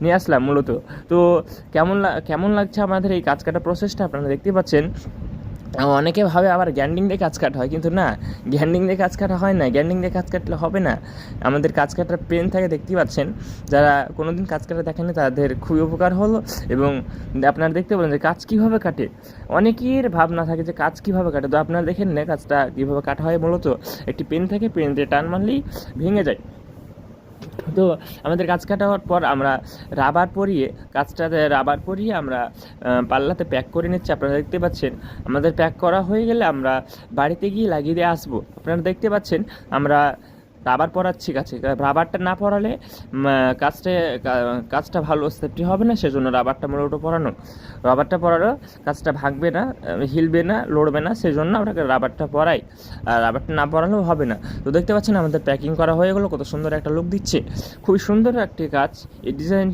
নিয়ে আসলাম মূলত। তো কেমন লাগছে আমাদের এই কাজ কাটা প্রসেসটা আপনারা দেখতে পাচ্ছেন। অনেকে ভাবে আবার গ্যান্ডিং দিয়ে কাজ কাটা হয়, কিন্তু না, গ্যান্ডিং দিয়ে কাজ কাটা হয় না, গ্যান্ডিং দিয়ে কাজ কাটলে হবে না। আমাদের কাজ কাটার পেন থাকে, দেখতেই পাচ্ছেন। যারা কোনো দিন কাজ কাটা দেখেনি তাদের খুবই উপকার হলো। এবং আপনারা দেখতে পেলেন যে কাজ কীভাবে কাটে। অনেকের ভাবনা থাকে যে কাজ কীভাবে কাটে, তো আপনারা দেখেন না কাজটা কীভাবে কাটা হয়। মূলত একটি পেন থাকে, পেন দিয়ে টান মারলেই ভেঙে যায়। তো আমাদের কাজ কাটা হওয়ার পর আমরা রাবার পরিয়ে আমরা পাল্লাতে প্যাক করে নিচ্ছি। আপনারা দেখতে পাচ্ছেন আমাদের প্যাক করা হয়ে গেলে আমরা বাড়িতে গিয়ে লাগিয়ে দিয়ে আসবো। আপনারা দেখতে পাচ্ছেন আমরা রাবার পরাচ্ছি গাছে। রাবারটা না পরালে কাজটা ভালো সেফটি হবে না, সেজন্য রাবারটা মূলত পরানো। রাবারটা পরানো কাজটা ভাঙবে না, হিলবে না, লড়বে না, সেজন্য আমরা রাবারটা পরাই। আর রাবারটা না পরালেও হবে না। তো দেখতে পাচ্ছেন আমাদের প্যাকিং করা হয়ে গেলো, কত সুন্দর একটা লুক দিচ্ছে। খুবই সুন্দর একটি কাজ। এই ডিজাইনটি